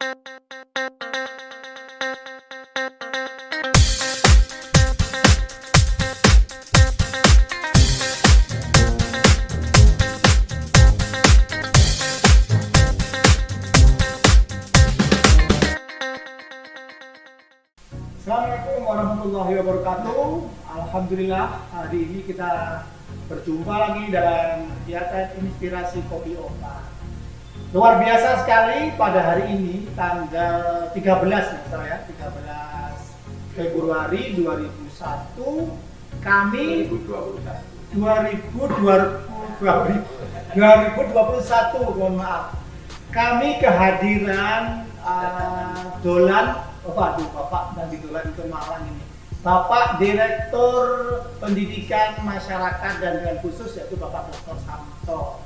Assalamualaikum warahmatullahi wabarakatuh. Alhamdulillah hari ini kita berjumpa lagi dalam kegiatan Inspirasi Kopi Opa. Luar biasa sekali pada hari ini tanggal 13 ya, 13 Februari 2001 kami 2021 mohon maaf. Kami kehadiran Dolan Bapak dan Dolan itu Malang ini. Bapak Direktur Pendidikan Masyarakat dan Dengan Khusus yaitu Bapak Dr. Samto.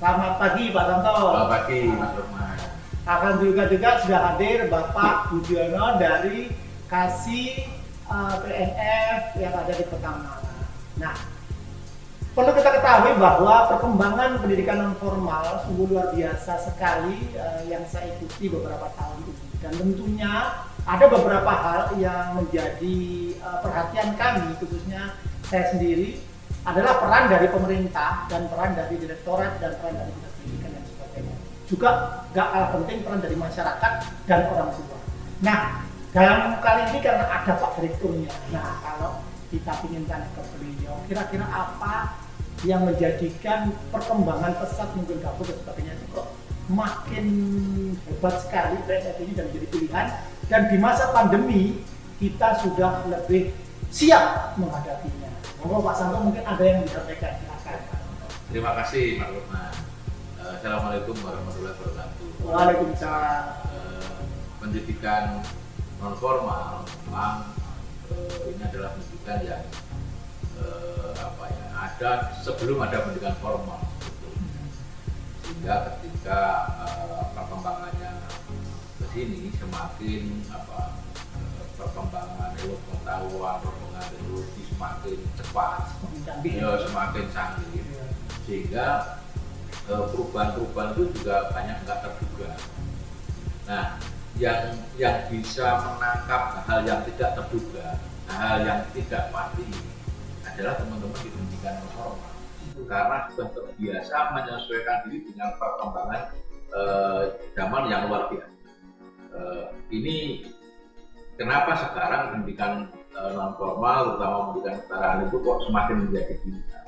Selamat pagi Pak Samto. Selamat pagi Mas Lukman. Alhamdulillah juga sudah hadir Bapak Budiono dari Kasih PNF yang ada di Kota Malang. Nah, perlu kita ketahui bahwa perkembangan pendidikan non formal sungguh luar biasa sekali yang saya ikuti beberapa tahun ini. Dan tentunya ada beberapa hal yang menjadi perhatian kami, khususnya saya sendiri, adalah peran dari pemerintah dan peran dari direktorat dan peran dari dinas pendidikan dan sebagainya. Juga gak kalah penting peran dari masyarakat dan orang tua. Nah, dalam kali ini karena ada Pak Direkturnya. Nah, kalau kita ingin tanya ke beliau, kira-kira apa yang menjadikan perkembangan pesat mungkin gabung dan sebagainya itu kok makin hebat sekali PNF ini dan menjadi pilihan, dan di masa pandemi kita sudah lebih siap menghadapinya. Monggo Pak Santo mungkin ada yang disampaikan, silakan. Terima kasih Mas Lukman. Assalamualaikum warahmatullahi wabarakatuh. Waalaikumsalam. Pendidikan non formal memang ini adalah pendidikan yang ada sebelum ada pendidikan formal. Sehingga ketika perkembangannya ke sini semakin perkembangan ilmu pengetahuan, perkembangan teknologi semakin cepat, semakin canggih, sehingga perubahan-perubahan itu juga banyak nggak terduga. Nah, yang bisa menangkap hal yang tidak terduga, hal yang tidak pasti adalah teman-teman di pendidikan non formal. Karena sudah terbiasa menyesuaikan diri dengan perkembangan zaman yang luar biasa. Ini kenapa sekarang pendidikan non formal, terutama pendidikan kesetaraan itu kok semakin menjadi pilihan?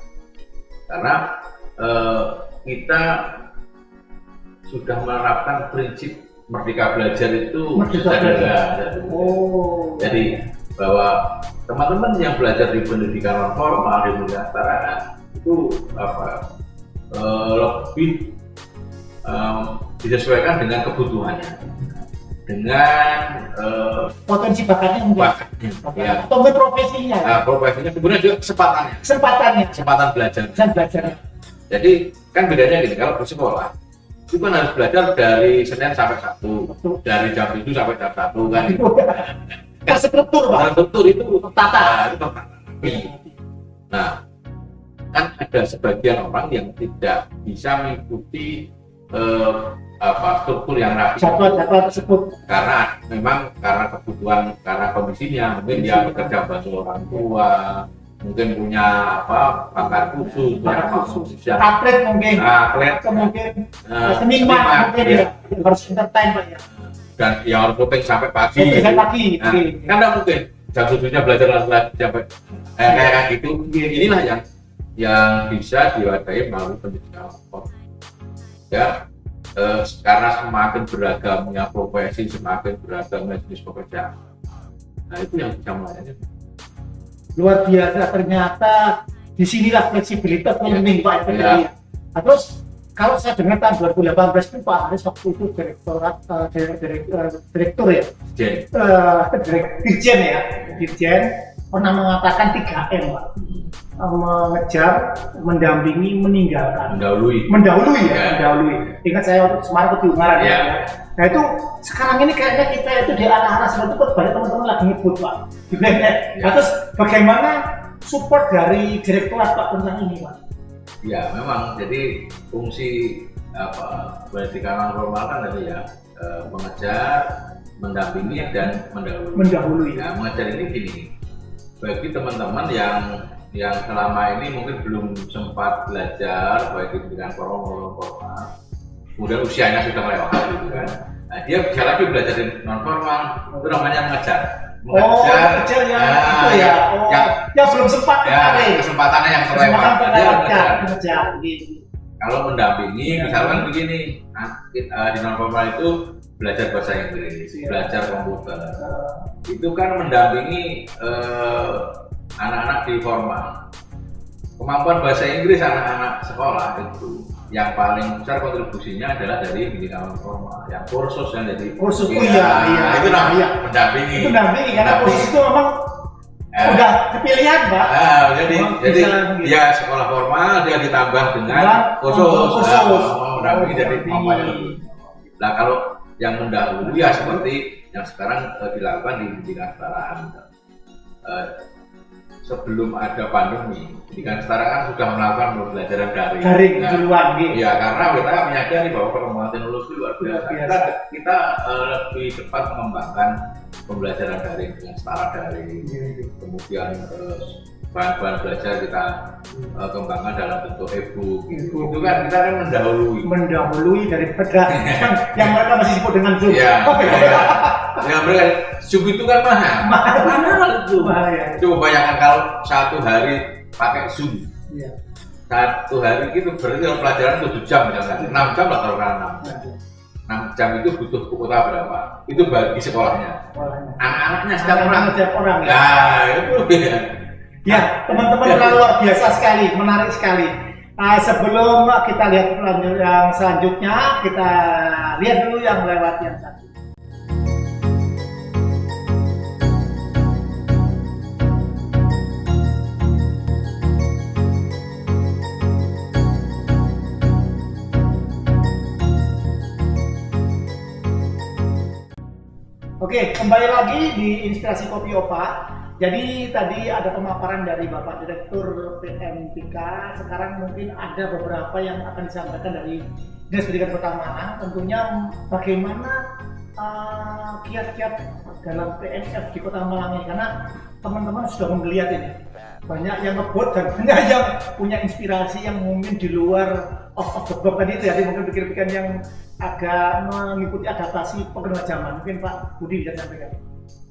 Karena kita sudah menerapkan prinsip merdeka belajar itu jadi bahwa teman-teman yang belajar di pendidikan non formal, di pendidikan kesetaraan itu lebih disesuaikan dengan kebutuhannya, dengan potensi bakatnya mungkin, ya. atau profesinya, profesinya, kemudian juga kesempatan belajar. Jadi kan bedanya gini, kalau di sekolah itu kan harus belajar dari Senin sampai Sabtu, dari jam 7 sampai jam 1 kan. Terstruktur Pak. Terstruktur itu tertata. Nah, kan ada sebagian orang yang tidak bisa mengikuti struktur yang rapi jadwal tersebut karena kebutuhan, karena kondisinya mungkin dia bekerja bantu orang tua, mungkin punya pakar khusus, atlet mungkin seniman mungkin ya. Harus entertain Pak ya, dan yang harus syuting sampai pagi kan tidak mungkin jam 7-nya belajar lagi sampai kayak gitu. Inilah yang bisa diwadahi melalui pendidikan formal ya, karena semakin beragamnya profesi, semakin beragamnya jenis pekerjaan. Nah, itu yang bisa melayani. Luar biasa, ternyata disinilah fleksibilitas penting Pak ya. Nah, terus kalau saya dengar tahun 2018 itu Pak Haris waktu itu direktur ya, Dirjen pernah mengatakan 3M Pak, mengejar, mendampingi, meninggalkan, mendahului. Ingat saya waktu Semarang ke Ungaran ya. Nah itu sekarang ini kayaknya kita itu di arah-arah sana itu banyak teman-teman lagi ngebut Pak. Nah, terus bagaimana support dari direktorat Pak tentang ini Pak? Ya memang, jadi fungsi pendidikan non formal kan tadi ya, mengejar, mendampingi dan mendahului. Mendahului. Nah, mengejar ini gini, bagi teman-teman yang selama ini mungkin belum sempat belajar baik itu dengan formal maupun formal, kemudian usianya sudah melewati gitu kan. Nah, dia bisa lagi belajar di non formal, itu namanya mengejar. Mengejar yang itu ya. Yang belum sempat kemarin. Kesempatannya yang Kesempatan terlewat. terlewatkan, mengejar. Gitu. Kalau mendampingi, misalkan begini, di non formal itu belajar bahasa Inggris, belajar komputer, itu kan mendampingi anak-anak di formal. Kemampuan bahasa Inggris anak-anak sekolah itu yang paling besar kontribusinya adalah dari pendidikan non formal, yang kursus yang jadi kursus. iya, itu namanya mendampingi. Itu mendampingi karena kursus itu memang udah kepilihan, Pak. Jadi dia sekolah formal, dia ditambah dengan kursus. Mendampingi jadi kemampuannya lebih. Nah, kalau yang mendahului ya seperti yang sekarang dilakukan di pendidikan kesetaraan. Sebelum ada pandemi, pendidikan kesetaraan kan sudah melakukan pembelajaran daring. Duluan gitu. Ya, karena kita menyadari bahwa perkembangan teknologi luar biasa. Kita lebih cepat mengembangkan pembelajaran daring dengan setara daring. Kemudian bahan-bahan belajar kita kembangkan dalam bentuk e-book. Itu kan kita kan mendahului daripada yang mereka masih sebut dengan Zoom. Ya mereka Zoom itu kan mahal itu. Coba bayangkan kalau satu hari pakai Zoom. Satu hari itu berarti kalau pelajaran 7 jam misalkan, 6 jam lah kalau 6 jam itu butuh kuota berapa? Itu bagi sekolahnya. Anak-anaknya setiap orang. Nah, itu ya, teman-teman luar biasa sekali, menarik sekali. Sebelum kita lihat yang selanjutnya, kita lihat dulu yang lewat yang satu. Oke, kembali lagi di Inspirasi Kopi Opa. Jadi tadi ada pemaparan dari Bapak Direktur PMPK. Sekarang mungkin ada beberapa yang akan disampaikan dari Dinas Pendidikan Kota Malang. Tentunya bagaimana kiat-kiat dalam PNF di Kota Malang ini, karena teman-teman sudah melihat ini banyak yang ngebut dan banyak yang punya inspirasi yang mungkin di luar of the box tadi itu. Jadi mungkin pikir-pikir yang agak mengikuti adaptasi perkembangan zaman. Mungkin Pak Budi bisa sampaikan.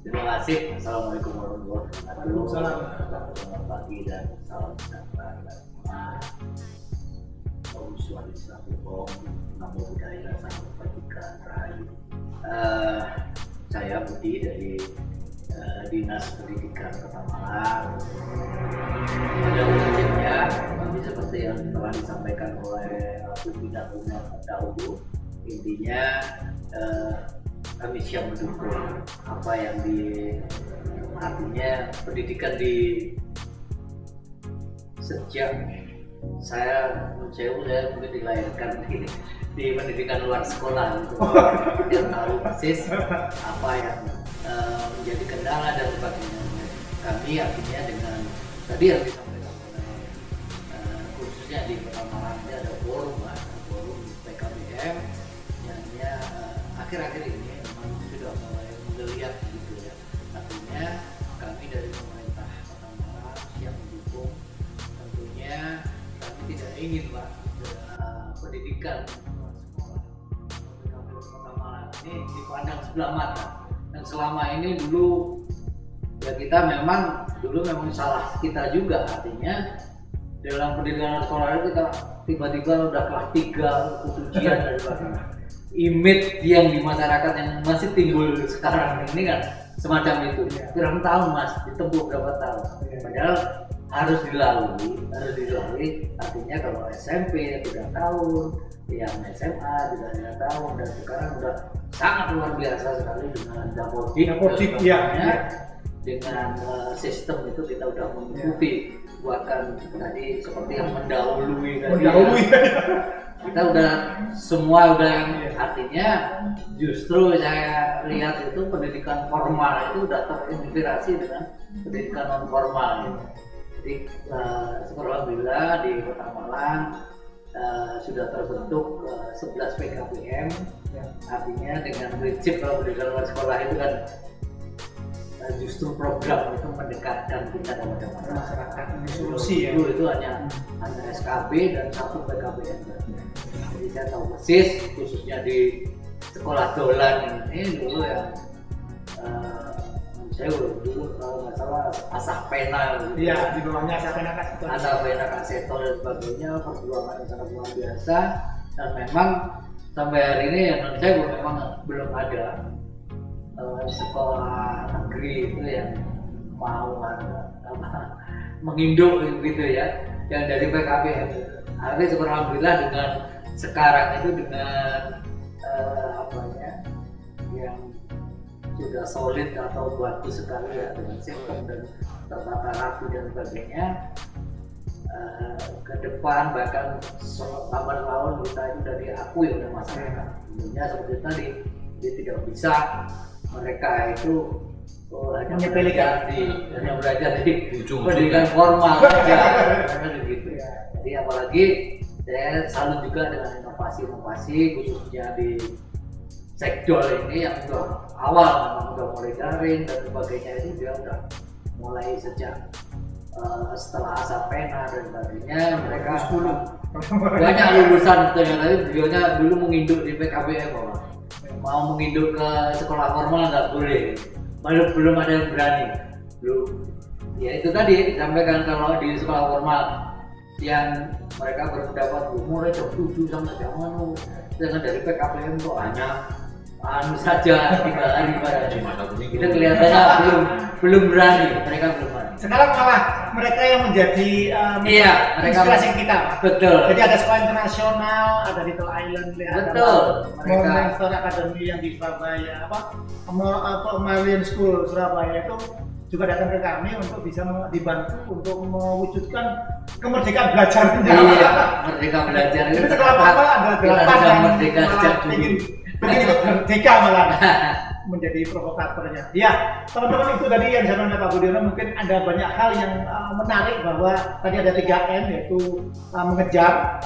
Terima kasih. Assalamualaikum warahmatullahi wabarakatuh. Selamat pagi dan salam sejahtera. Om Swastiastu, Namo Buddhaya, Salam Kebajikan, Rahayu. Saya Budi dari Dinas Pendidikan Kota Malang. Pada prinsipnya, kami seperti yang telah disampaikan oleh pimpinan dahulu, intinya kami siap mendukung apa yang artinya pendidikan sejak saya mungkin dilahirkan di pendidikan luar sekolah gitu. Dia tahu persis apa yang menjadi kendala dan sebagainya. Kami artinya dengan tadi yang disampaikan khususnya di Kota Malang ini ada forum PKBM yang akhir-akhir ini memang sudah mulai menggeliat gitu ya. Artinya kami dari pemerintah Kota Malang siap mendukung. Tentunya kami tidak ingin Pak pendidikan sekolah Kota Malang ini dipandang sebelah mata. Dan selama ini dulu ya kita memang salah kita juga, artinya dalam pendidikan sekolah itu kita tiba-tiba udah kelas 3 ujian dan sebagainya. Image yang di masyarakat yang masih timbul sekarang ini kan semacam itu. Berapa tahun Mas, ditempuh berapa tahun? Padahal harus dilalui. Artinya kalau SMP 3 tahun, yang SMA juga 3 tahun, dan sekarang udah sangat luar biasa sekali dengan Dapodik ya. Dengan sistem itu kita udah mengikuti, bahkan tadi seperti yang mendahului. Kita udah semua artinya justru saya lihat itu pendidikan formal itu udah terinspirasi dengan pendidikan non formal gitu. Jadi alhamdulillah di Kota Malang sudah terbentuk 11 PKBM, Ya. artinya dengan prinsip kalau pendidikan luar sekolah itu kan justru program itu mendekatkan kita kepada masyarakat. Masyarakat ini solusi ya. Itu hanya SKB dan 1 PKBM. Jadi saya tahu persis khususnya di sekolah dolan ini dulu yang saya dulu kalau nggak salah asah pena gitu. Iya, di bawahnya saya pernah kasih tahu. Asah pena kaseto dan sebagainya, perjuangan yang sangat luar biasa. Dan memang sampai hari ini yang saya memang belum ada sekolah negeri itu yang mau menginduk gitu ya, yang dari PKBM. Tapi syukur alhamdulillah dengan sekarang itu dengan yang sudah solid atau bagus sekali ya, dengan sistem dan tertata rapi dan sebagainya. Ke depan bahkan lambat laun kita itu sudah diakui oleh masyarakat. Tentunya seperti tadi, dia tidak bisa mereka itu hanya belajar di pendidikan formal saja, gitu. Jadi apalagi saya salut juga dengan inovasi-inovasi khususnya di sektor ini yang awal memang udah mulai daring dan sebagainya, itu dia udah mulai sejak setelah asap pena dan sebagainya mereka banyak lulusan ternyata beliaunya dulu menginduk di PKBM mau menginduk ke sekolah formal nggak boleh, belum ada yang berani belum. Ya itu tadi disampaikan kalau di sekolah formal yang mereka berpendapat mulai jam 7 sampai jam 6, sedangkan dari PKBM kok hanya saja 3 hari pada itu kelihatannya belum berani, mereka belum berani. Sekarang malah mereka yang menjadi inspirasi kita. Betul. Jadi ada sekolah internasional, ada Little Island, betul. Ada Morning Star Academy yang di Surabaya, Marian School Surabaya itu juga datang ke kami untuk bisa dibantu untuk mewujudkan kemerdekaan belajar. Iya, merdeka belajar. Itu sekolah apa ada 8 yang merdeka sejak dulu. Begini merdeka malah menjadi provokatornya. Ya, teman-teman itu tadi yang disampaikan Pak Budiono, mungkin ada banyak hal yang menarik bahwa tadi ada 3M yaitu mengejar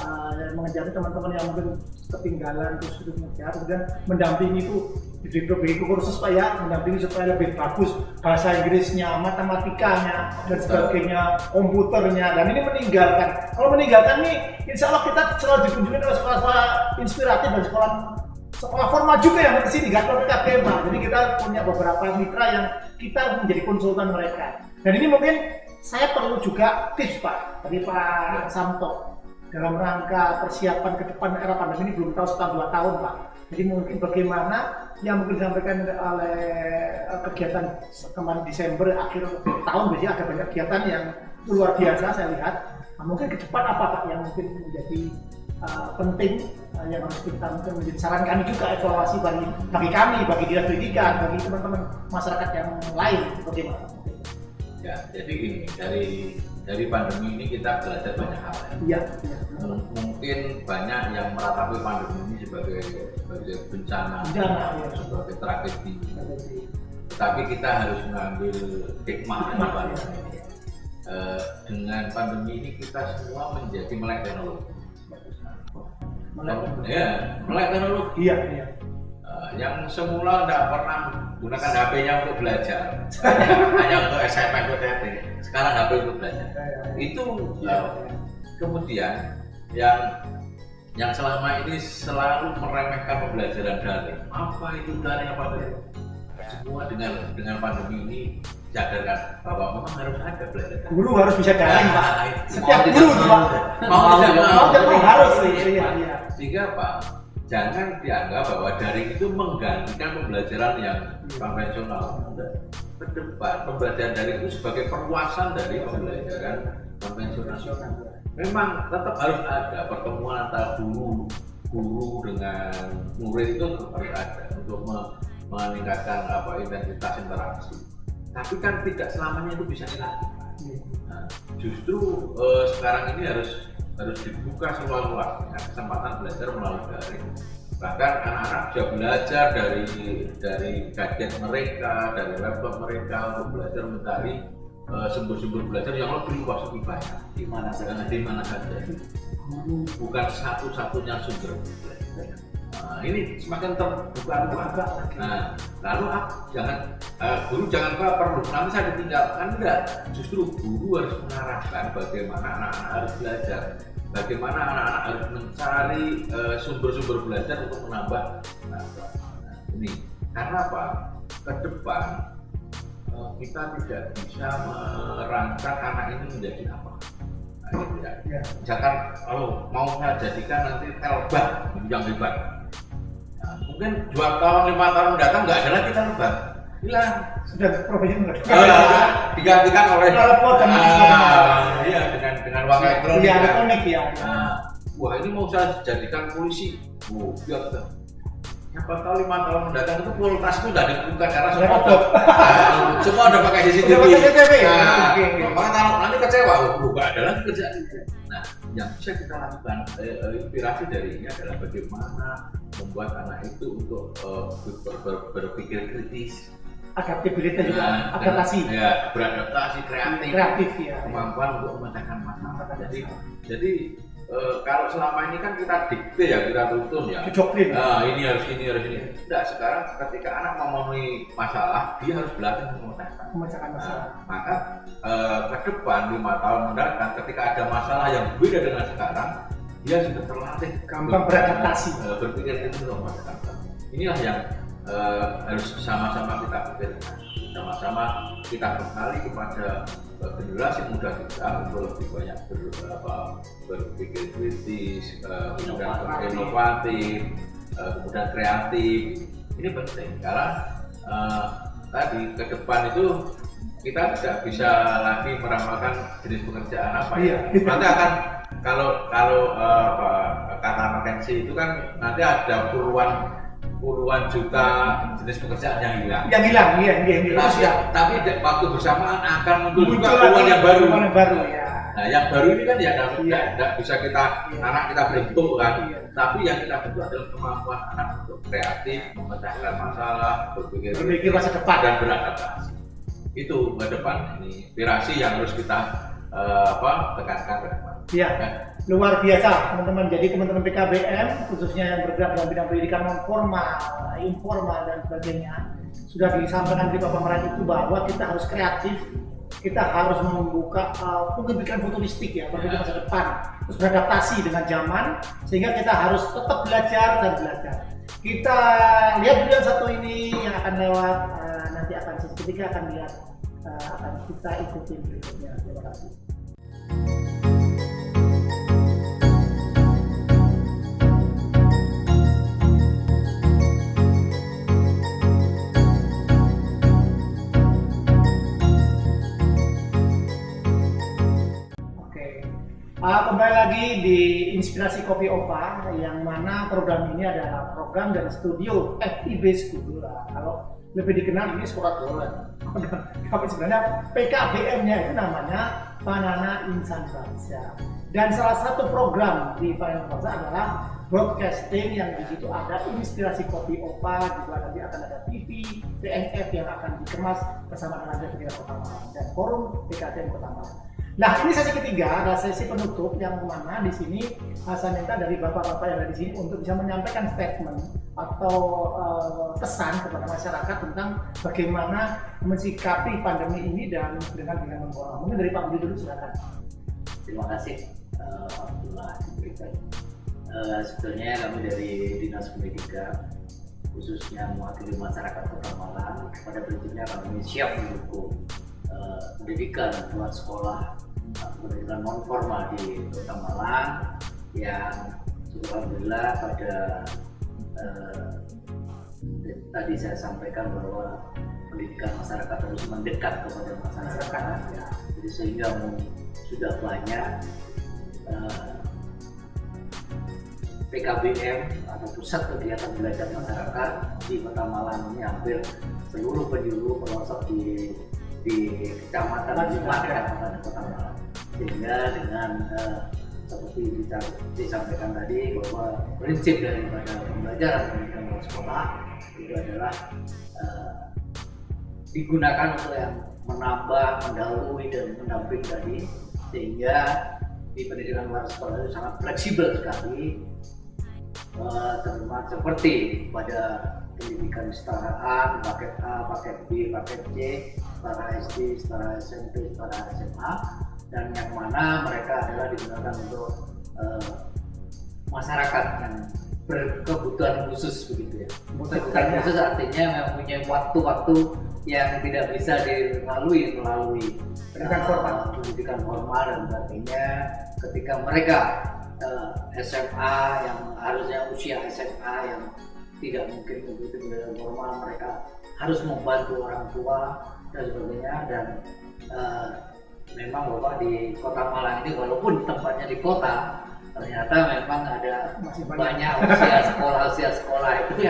teman-teman yang mungkin ketinggalan terus itu mengejar, kemudian mendampingi itu diberi kursus supaya mendampingi supaya lebih bagus bahasa Inggrisnya, matematikanya dan sebagainya, komputernya, dan ini meninggalkan. Kalau meninggalkan nih, insya Allah kita selalu dikunjungi oleh sekolah-sekolah inspiratif dan sekolah formal juga yang kesini, nggak perlu PKBM. Jadi kita punya beberapa mitra yang kita menjadi konsultan mereka. Dan ini mungkin saya perlu juga tips Pak dari Pak Samto dalam rangka persiapan ke depan era pandemi ini, belum tahu setahun 2 tahun Pak. Jadi mungkin bagaimana yang mungkin disampaikan oleh kegiatan kemarin Desember akhir tahun, biasanya ada banyak kegiatan yang luar biasa saya lihat. Nah, mungkin ke depan apa Pak yang mungkin menjadi penting yang harus kita mungkin menjadi saran kami juga, evaluasi bagi kami, bagi dinas pendidikan, bagi teman-teman masyarakat yang lain, bagaimana? Ya, jadi gini, dari pandemi ini kita belajar banyak hal. Iya. Mungkin banyak yang meratapi pandemi ini sebagai bencana, sebagai tragedi. Tetapi kita harus mengambil hikmah dari pandemi. Dengan pandemi ini kita semua menjadi melek teknologi. Melek teknologi. Iya. Yang semula tidak pernah menggunakan HP-nya untuk belajar, hanya untuk SMS, untuk chatting. Sekarang HP untuk belajar. Itu kemudian yang selama ini selalu meremehkan pembelajaran daring. Apa itu daring, apa itu? Semua dengan pandemi ini sadarkan bahwa memang harus ada belajar. Guru harus bisa daring Pak. Setiap guru Pak. Mau tidak mau harus. Iya. Sehingga Pak, jangan dianggap bahwa daring itu menggantikan pembelajaran yang konvensional. Ke depan, pembelajaran daring itu sebagai perluasan dari pembelajaran konvensional. Memang tetap harus ada pertemuan antara guru dengan murid, itu tetap harus ada untuk meningkatkan intensitas interaksi. Tapi kan tidak selamanya itu bisa dilakukan. Nah, justru sekarang ini harus dibuka seluas-luasnya kesempatan belajar melalui daring. Bahkan anak-anak juga belajar dari gadget mereka, dari laptop mereka untuk belajar mencari sumber-sumber belajar yang lebih luas, lebih banyak di mana saja. guru bukan satu-satunya sumber belajar. Nah, ini semakin terbuka ruang. Nah, lalu guru jangan perlu nanti saya ditinggalkan, enggak. Justru guru harus mengarahkan bagaimana anak-anak harus belajar, bagaimana anak-anak harus mencari sumber-sumber belajar untuk menambah. Nah, ini karena apa? Ke depan kita tidak bisa merancang anak ini menjadi apa. Nah, gitu ya. Misalkan kalau mau saya jadikan nanti telbak yang hebat. Nah, mungkin 2 tahun 5 tahun mendatang nggak ada lagi telbak, hilang. Sudah profesi nggak? Digantikan oleh telepon dan iya dengan uang elektronik. Iya, elektronik ya. Nah, wah ini mau saya jadikan polisi. Biar siapa tahu 5 tahun mendatang itu kulkas itu udah dibuka karena semua udah pakai CCTV. Nah, makanya kalau nanti kecewa, nggak ada lagi kerjaan itu. Nah, yang bisa kita lakukan inspirasi dari ini adalah bagaimana membuat anak itu untuk berpikir kritis, adaptabilitas juga, adaptasi. Ya, beradaptasi, kreatif ya. Kemampuan untuk memecahkan masalah. Jadi kalau selama ini kan kita dikte ya, kita tuntun ya. Doktrin. Ini harus ini. Tidak, sekarang ketika anak memenuhi masalah, dia harus belajar memecahkan masalah. Maka ke depan 5 tahun mendatang, ketika ada masalah yang berbeda dengan sekarang, dia sudah terlatih gampang beradaptasi. Berpikir itu memecahkan masalah. Inilah yang harus sama-sama kita pikirkan. Sama-sama kita kembali kepada generasi muda kita untuk lebih banyak berpikir kritis, kemudian inovatif, kemudian kreatif. Ini penting karena tadi ke depan itu kita tidak bisa lagi meramalkan jenis pekerjaan apa ya. Nanti akan kalau kata McKinsey itu kan nanti ada puluhan juta jenis pekerjaan yang hilang. Tapi waktu bersamaan akan muncul juga puluhan yang baru. Ya. Nah, yang baru ini kan ya tidak bisa anak kita bentuk kan. Tapi yang kita bentuk adalah kemampuan anak untuk kreatif, memecahkan masalah, berpikir masa depan dan beradaptasi. Itu ke depan ini inspirasi yang harus kita tekankan ke depan. Iya. Luar biasa teman-teman. Jadi teman-teman PKBM khususnya yang bergerak dalam bidang pendidikan non formal, informal dan sebagainya sudah disampaikan di paparan itu bahwa kita harus kreatif, kita harus membuka pendidikan futuristik ya bagi masa depan, terus beradaptasi dengan zaman sehingga kita harus tetap belajar dan belajar. Kita lihat dulu yang satu ini yang akan lewat, nanti akan ketika akan lihat akan kita ikuti berikutnya. Terima kasih. Kembali lagi di Inspirasi Kopi Opa, yang mana program ini adalah program dari studio FIB School. Kalau lebih dikenal ini sekolah bola. Tapi sebenarnya PKBM-nya itu namanya Panana Insan Bangsa. Dan salah satu program di Panana Bangsa adalah broadcasting, yang di situ ada Inspirasi Kopi Opa, juga nanti akan ada TV, PNF yang akan dikemas bersama dengan Pendidikan Kota Malang dan Forum PKBM Kota Malang. Nah, ini sesi ketiga, adalah sesi penutup yang mana di sini saya minta dari bapak-bapak yang ada di sini untuk bisa menyampaikan statement atau pesan kepada masyarakat tentang bagaimana mensikapi pandemi ini dan dengan membawa. Mungkin dari Pak Budi dulu, silakan. Terima kasih, Abdullah. Sebetulnya kami dari Dinas Pendidikan khususnya mewakili masyarakat Kota Malang, pada prinsipnya kami siap mendukung pendidikan luar sekolah, pendidikan non formal di Kota Malang yang alhamdulillah pada tadi saya sampaikan bahwa pendidikan masyarakat harus mendekat kepada masyarakat, jadi sehingga sudah banyak PKBM atau pusat kegiatan belajar masyarakat di Kota Malang ini hampir seluruh penjuru pelosok di kecamatan di Kecamatan Kota Malang, sehingga dengan seperti disampaikan tadi bahwa prinsip daripada pembelajaran pendidikan luar sekolah itu adalah digunakan untuk yang menambah, mendahului dan mendamping tadi, sehingga di pendidikan luar sekolah itu sangat fleksibel sekali, terutama seperti pada pendidikan kesetaraan, paket A, paket B, paket C, setara SD, setara SMP, setara SMA, dan yang mana mereka adalah digunakan untuk masyarakat yang berkebutuhan khusus begitu ya. Kebutuhan khusus artinya mempunyai waktu-waktu yang tidak bisa dilalui melalui pendidikan formal dan sebagainya. Ketika mereka SMA yang harusnya usia SMA yang tidak mungkin begitu pendidikan formal, mereka harus membantu orang tua dan sebagainya. Dan memang Bapak di Kota Malang ini walaupun tempatnya di kota, ternyata memang ada Masih banyak usia sekolah itu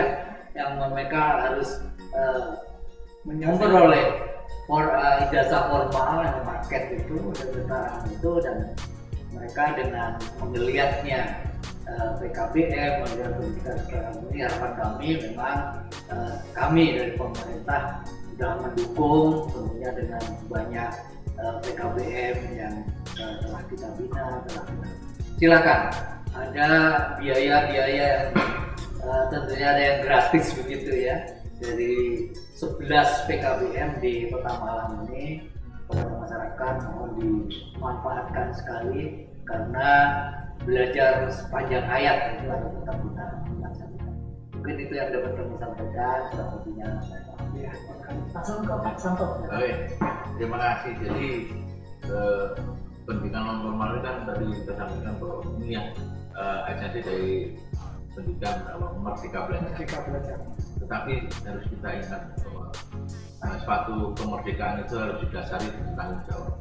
yang mereka harus memperoleh ijazah formal yang paket itu dan keterangan itu, dan mereka dengan menggeliatnya PKBM, melihat pendidikan sekarang ini, harapan kami memang kami dari pemerintah sudah mendukung tentunya dengan banyak PKBM yang telah kita bina, silakan ada biaya-biaya yang tentunya ada yang gratis begitu ya. Dari 11 PKBM di Kota Malang ini kepada masyarakat mohon dimanfaatkan sekali, karena belajar sepanjang hayat itu harus tetap kita laksanakan. Mungkin itu yang dapat kami sampaikan. Selanjutnya Ya, Pak Santo. Baik, terima kasih. Jadi pendidikan non formal ini kan tadi kita sampaikan bahwa ini yang esensi dari pendidikan Merdeka Belajar. Merdeka Belajar. Tetapi harus kita ingat bahwa suatu kemerdekaan itu harus didasari dengan tanggung jawab.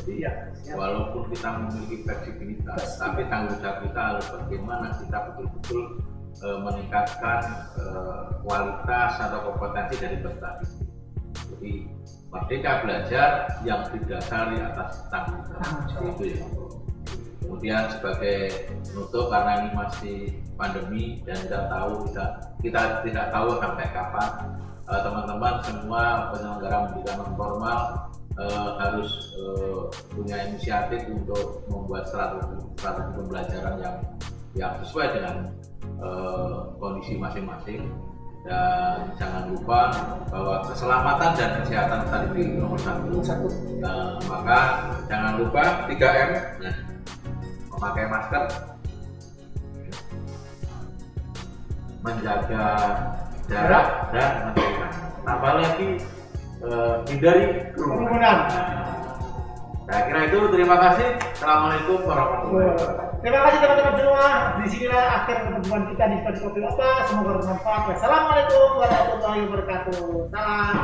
Jadi walaupun kita memiliki fleksibilitas, tapi tanggung jawab kita harus bagaimana kita betul-betul meningkatkan kualitas atau kompetensi dari peserta didik. Jadi Merdeka Belajar yang didasari atas tanggung jawab itu ya. Kemudian sebagai penutup, karena ini masih pandemi dan kita tidak tahu sampai kapan, teman-teman semua penyelenggara pendidikan non formal harus punya inisiatif untuk membuat strategi pembelajaran yang sesuai dengan kondisi masing-masing. Dan jangan lupa bahwa keselamatan dan kesehatan tadi nomor satu. Maka jangan lupa 3M, memakai masker, menjaga jarak, dan menjaga. Tambah lagi hindari kerumunan. Saya kira itu. Terima kasih. Assalamualaikum warahmatullahi wabarakatuh. Terima kasih teman-teman semua. Disinilah akhir pertemuan kita di Kopi Opa. Semoga bermanfaat. Wassalamualaikum warahmatullahi wabarakatuh. Salam.